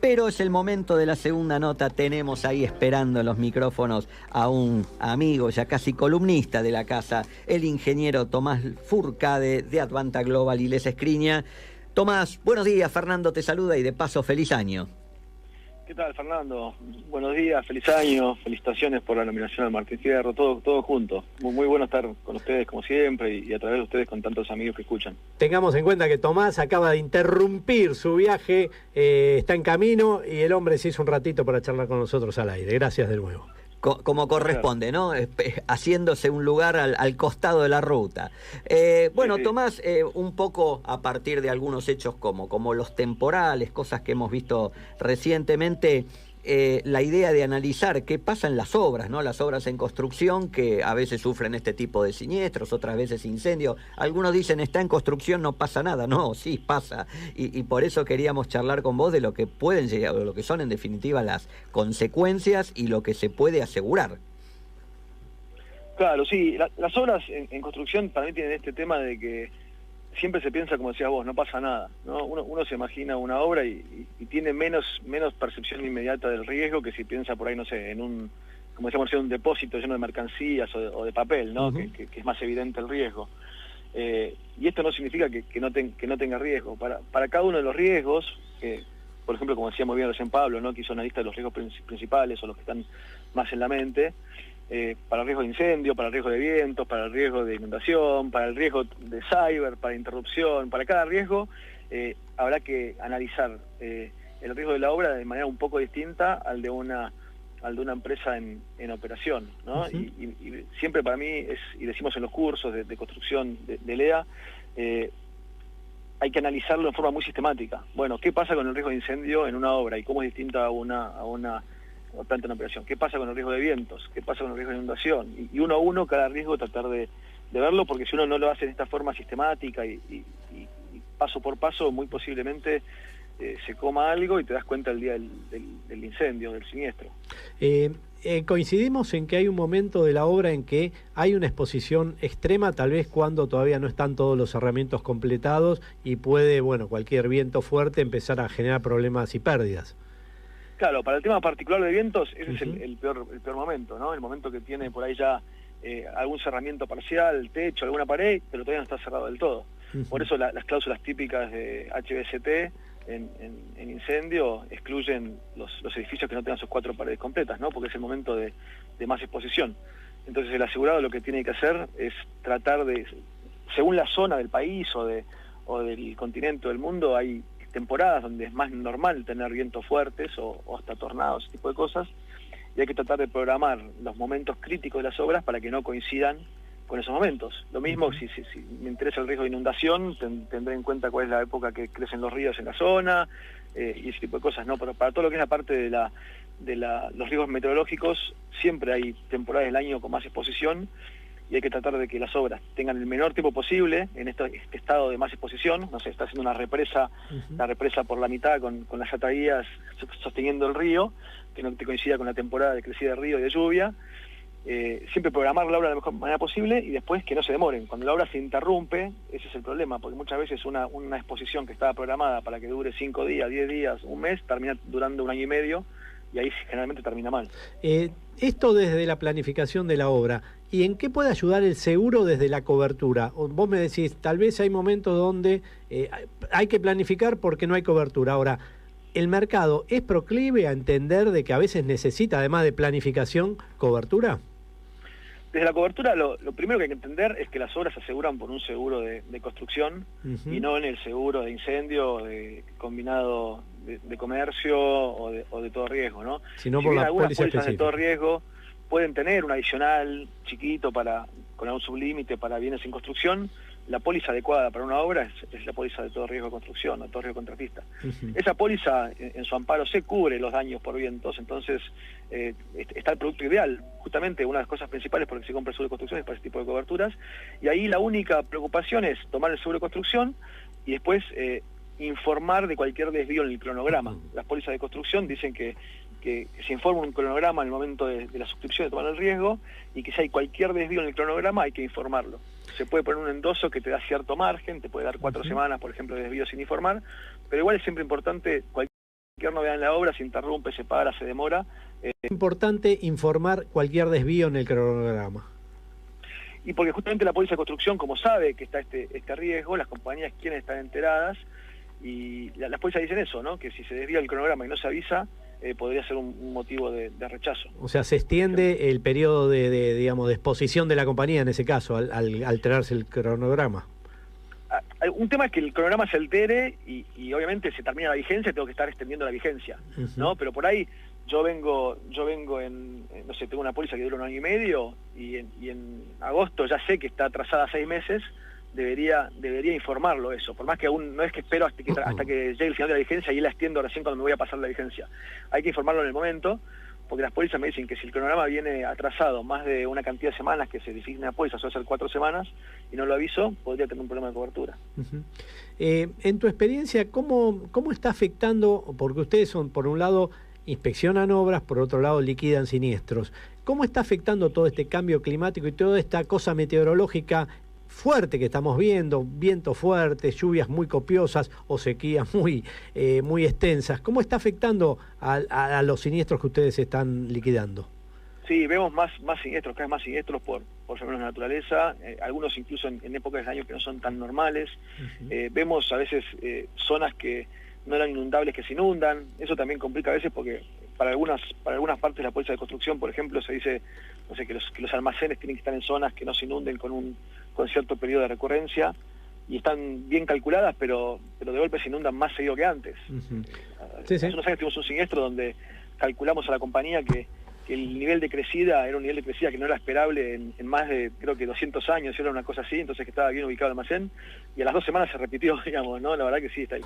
pero es el momento de la segunda nota. Tenemos ahí esperando en los micrófonos a un amigo, ya casi columnista de la casa, el ingeniero Tomás Fourcade de Advanta Global y Les Escriña. Tomás, buenos días, Fernando te saluda y de paso feliz año. ¿Qué tal, Fernando? Buenos días, feliz año, felicitaciones por la nominación al Martín Fierro, todo junto. Muy bueno estar con ustedes como siempre y a través de ustedes con tantos amigos que escuchan. Tengamos en cuenta que Tomás acaba de interrumpir su viaje, está en camino y el hombre se hizo un ratito para charlar con nosotros al aire. Gracias de nuevo. Como corresponde, ¿no? Haciéndose un lugar al costado de la ruta. Bueno, sí. Tomás, un poco a partir de algunos hechos como los temporales, cosas que hemos visto recientemente, la idea de analizar qué pasa en las obras, ¿no? Las obras en construcción que a veces sufren este tipo de siniestros, otras veces incendios. Algunos dicen está en construcción, no pasa nada. No, sí pasa. Y por eso queríamos charlar con vos de lo que pueden llegar, o lo que son en definitiva las consecuencias y lo que se puede asegurar. Claro, sí. Las obras en construcción para mí tienen este tema de que siempre se piensa, como decías vos, no pasa nada, ¿no? Uno se imagina una obra y tiene menos percepción inmediata del riesgo que si piensa por ahí, no sé, en como decíamos, en un depósito lleno de mercancías o de papel, ¿no? Uh-huh. que es más evidente el riesgo. Y esto no significa que no tenga riesgo. Para cada uno de los riesgos, por ejemplo, como decía muy bien recién Pablo, ¿no? Que hizo una lista de los riesgos principales o los que están más en la mente, para el riesgo de incendio, para el riesgo de vientos, para el riesgo de inundación, para el riesgo de cyber, para interrupción, para cada riesgo habrá que analizar el riesgo de la obra de manera un poco distinta al de una empresa en operación, ¿no? Uh-huh. Y siempre para mí y decimos en los cursos de construcción de LEA, hay que analizarlo en forma muy sistemática. Bueno, ¿qué pasa con el riesgo de incendio en una obra y cómo es distinta a una planta en operación? ¿Qué pasa con el riesgo de vientos? ¿Qué pasa con el riesgo de inundación? Y uno a uno cada riesgo tratar de verlo, porque si uno no lo hace de esta forma sistemática y paso por paso, muy posiblemente se coma algo y te das cuenta el día del incendio, del siniestro. Coincidimos en que hay un momento de la obra en que hay una exposición extrema, tal vez cuando todavía no están todos los herramientas completados y puede, cualquier viento fuerte empezar a generar problemas y pérdidas. Claro, para el tema particular de vientos, ese es el peor momento, ¿no? El momento que tiene por ahí ya algún cerramiento parcial, techo, alguna pared, pero todavía no está cerrado del todo. Por eso las cláusulas típicas de HBST en incendio excluyen los edificios que no tengan sus 4 paredes completas, ¿no? Porque es el momento de más exposición. Entonces el asegurado lo que tiene que hacer es tratar de, según la zona del país o del continente o del mundo, hay temporadas donde es más normal tener vientos fuertes o hasta tornados, ese tipo de cosas, y hay que tratar de programar los momentos críticos de las obras para que no coincidan con esos momentos. Lo mismo, si me interesa el riesgo de inundación, tendré en cuenta cuál es la época que crecen los ríos en la zona, y ese tipo de cosas, ¿no? Pero para todo lo que es la parte de los riesgos meteorológicos, siempre hay temporadas del año con más exposición, y hay que tratar de que las obras tengan el menor tiempo posible en este estado de más exposición. No sé, está haciendo una represa, la represa por la mitad con las ataguías sosteniendo el río, que no te coincida con la temporada de crecida de río y de lluvia. Siempre programar la obra de la mejor manera posible y después que no se demoren. Cuando la obra se interrumpe, ese es el problema, porque muchas veces una exposición que estaba programada para que dure 5 días, 10 días, un mes, termina durando 1 año y medio, y ahí generalmente termina mal. Esto desde la planificación de la obra, ¿y en qué puede ayudar el seguro desde la cobertura? Vos me decís, tal vez hay momentos donde hay que planificar porque no hay cobertura. Ahora, ¿el mercado es proclive a entender de que a veces necesita, además de planificación, cobertura? Desde la cobertura, lo primero que hay que entender es que las obras se aseguran por un seguro de construcción y no en el seguro de incendio, de combinado de comercio o de todo riesgo, ¿no? Sino si por bien la algunas póliza pólizas específica de todo riesgo pueden tener un adicional chiquito con algún sublímite para bienes en construcción, la póliza adecuada para una obra es la póliza de todo riesgo de construcción, o todo riesgo contratista. Esa póliza, en su amparo, se cubre los daños por vientos, entonces está el producto ideal. Justamente una de las cosas principales por las que se compra el seguro de construcción es para ese tipo de coberturas, y ahí la única preocupación es tomar el seguro de construcción y después informar de cualquier desvío en el cronograma. Las pólizas de construcción dicen que se informa un cronograma en el momento de la suscripción de tomar el riesgo, y que si hay cualquier desvío en el cronograma hay que informarlo. Se puede poner un endoso que te da cierto margen, te puede dar 4 semanas, por ejemplo, de desvío sin informar, pero igual es siempre importante cualquier novedad en la obra se interrumpe, se para, se demora. Es importante informar cualquier desvío en el cronograma. Y porque justamente la póliza de construcción, como sabe que está este riesgo, las compañías quieren estar enteradas, y las pólizas dicen eso, ¿no? Que si se desvía el cronograma y no se avisa, podría ser un motivo de rechazo. O sea, se extiende el periodo de exposición de la compañía en ese caso, al alterarse el cronograma. Un tema es que el cronograma se altere y obviamente se termina la vigencia, tengo que estar extendiendo la vigencia, ¿no? Pero por ahí yo vengo no sé, tengo una póliza que dura 1 año y medio y en agosto ya sé que está atrasada 6 meses, debería informarlo eso, por más que aún no es que espero hasta que llegue el final de la vigencia y la extiendo recién cuando me voy a pasar la vigencia. Hay que informarlo en el momento, porque las pólizas me dicen que si el cronograma viene atrasado más de una cantidad de semanas que se designa póliza, suele ser 4 semanas, y no lo aviso, podría tener un problema de cobertura. En tu experiencia, ¿cómo está afectando, porque ustedes son, por un lado, inspeccionan obras, por otro lado, liquidan siniestros? ¿Cómo está afectando todo este cambio climático y toda esta cosa meteorológica fuerte que estamos viendo, vientos fuertes, lluvias muy copiosas o sequías muy extensas? ¿Cómo está afectando a los siniestros que ustedes están liquidando? Sí, vemos más siniestros, cada vez más siniestros por fenómenos de naturaleza, algunos incluso en épocas del año que no son tan normales. Vemos a veces zonas que no eran inundables que se inundan. Eso también complica a veces porque para algunas partes de la póliza de construcción, por ejemplo, se dice, no sé, que los almacenes tienen que estar en zonas que no se inunden con cierto periodo de recurrencia, y están bien calculadas, pero de golpe se inundan más seguido que antes. Hace unos años tuvimos un siniestro donde calculamos a la compañía que el nivel de crecida era un nivel de crecida que no era esperable en más de, creo que 200 años, era una cosa así, entonces que estaba bien ubicado el almacén, y a las 2 semanas se repitió, digamos, ¿no? La verdad que sí, el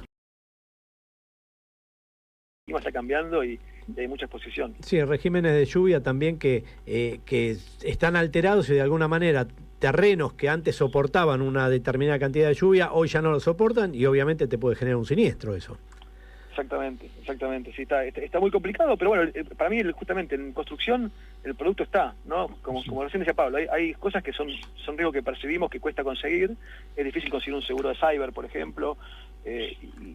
clima está cambiando y hay mucha exposición. Sí, regímenes de lluvia también que están alterados y de alguna manera terrenos que antes soportaban una determinada cantidad de lluvia, hoy ya no lo soportan y obviamente te puede generar un siniestro eso. Exactamente, sí, está muy complicado, pero bueno, para mí justamente en construcción el producto está, ¿no? Como recién decía Pablo, hay cosas que son riesgos que percibimos que cuesta conseguir, es difícil conseguir un seguro de cyber, por ejemplo,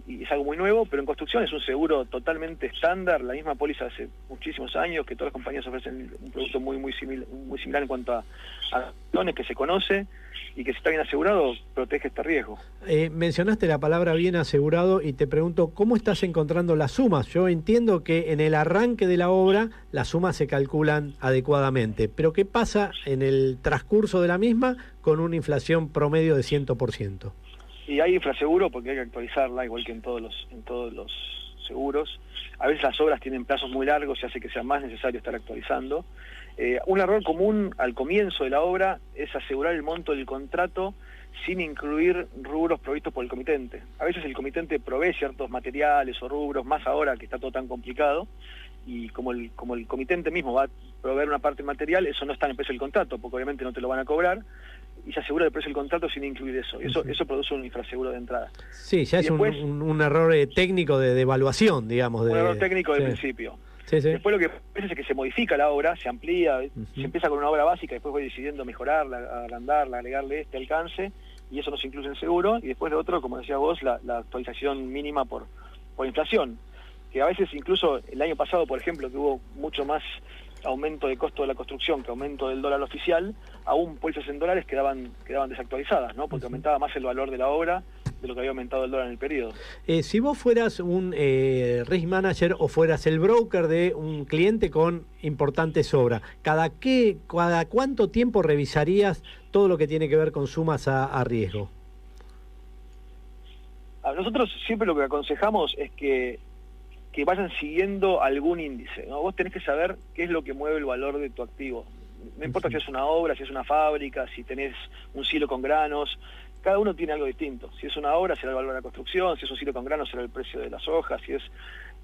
y es algo muy nuevo, pero en construcción es un seguro totalmente estándar, la misma póliza hace muchísimos años, que todas las compañías ofrecen un producto muy similar en cuanto a acciones que se conoce, y que si está bien asegurado, protege este riesgo. Mencionaste la palabra bien asegurado y te pregunto, ¿cómo estás encontrando las sumas? Yo entiendo que en el arranque de la obra las sumas se calculan adecuadamente, pero ¿qué pasa en el transcurso de la misma con una inflación promedio de 100%? Y hay infraseguro porque hay que actualizarla, igual que en todos los seguros. A veces las obras tienen plazos muy largos y hace que sea más necesario estar actualizando. Un error común al comienzo de la obra es asegurar el monto del contrato sin incluir rubros provistos por el comitente. A veces el comitente provee ciertos materiales o rubros, más ahora que está todo tan complicado, y como el comitente mismo va a proveer una parte material, eso no está en el precio del contrato, porque obviamente no te lo van a cobrar, y se asegura el precio del contrato sin incluir eso. Eso produce un infraseguro de entrada. Sí, ya es después, un error técnico de evaluación, digamos. Un error técnico del principio. Sí. Después lo que pasa es que se modifica la obra, se amplía, se empieza con una obra básica, después voy decidiendo mejorarla, agrandarla, agregarle este alcance, y eso no se incluye en el seguro, y después lo otro, como decía vos, la actualización mínima por inflación, que a veces incluso el año pasado, por ejemplo, que hubo mucho más aumento de costo de la construcción que aumento del dólar oficial, aún pólizas en dólares quedaban desactualizadas, ¿no? Porque aumentaba más el valor de la obra de lo que había aumentado el dólar en el periodo. Si vos fueras un risk manager o fueras el broker de un cliente con importantes obras, ¿cada cuánto tiempo revisarías todo lo que tiene que ver con sumas a riesgo? A nosotros siempre lo que aconsejamos es que vayan siguiendo algún índice, ¿no? Vos tenés que saber qué es lo que mueve el valor de tu activo. No importa si es una obra, si es una fábrica, si tenés un silo con granos, cada uno tiene algo distinto. Si es una obra será el valor de la construcción, si es un silo con granos será el precio de las hojas,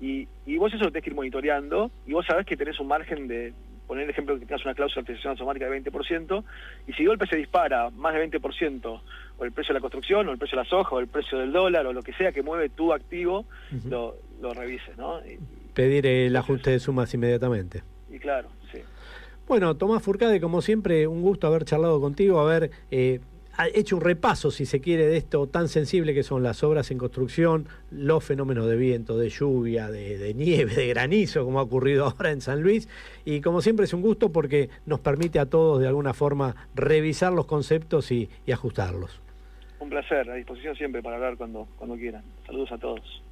y vos eso lo tenés que ir monitoreando, y vos sabés que tenés un margen de, poner el ejemplo que tengas una cláusula de actualización automática de 20%, y si de golpe se dispara más de 20%, o el precio de la construcción, o el precio de las hojas, o el precio del dólar, o lo que sea que mueve tu activo, lo revises, ¿no? Pedir el ajuste de sumas inmediatamente. Y claro, sí. Bueno, Tomás Fourcade, como siempre, un gusto haber charlado contigo, haber hecho un repaso, si se quiere, de esto tan sensible que son las obras en construcción, los fenómenos de viento, de lluvia, de nieve, de granizo, como ha ocurrido ahora en San Luis. Y como siempre es un gusto porque nos permite a todos de alguna forma revisar los conceptos y ajustarlos. Un placer, a disposición siempre para hablar cuando quieran. Saludos a todos.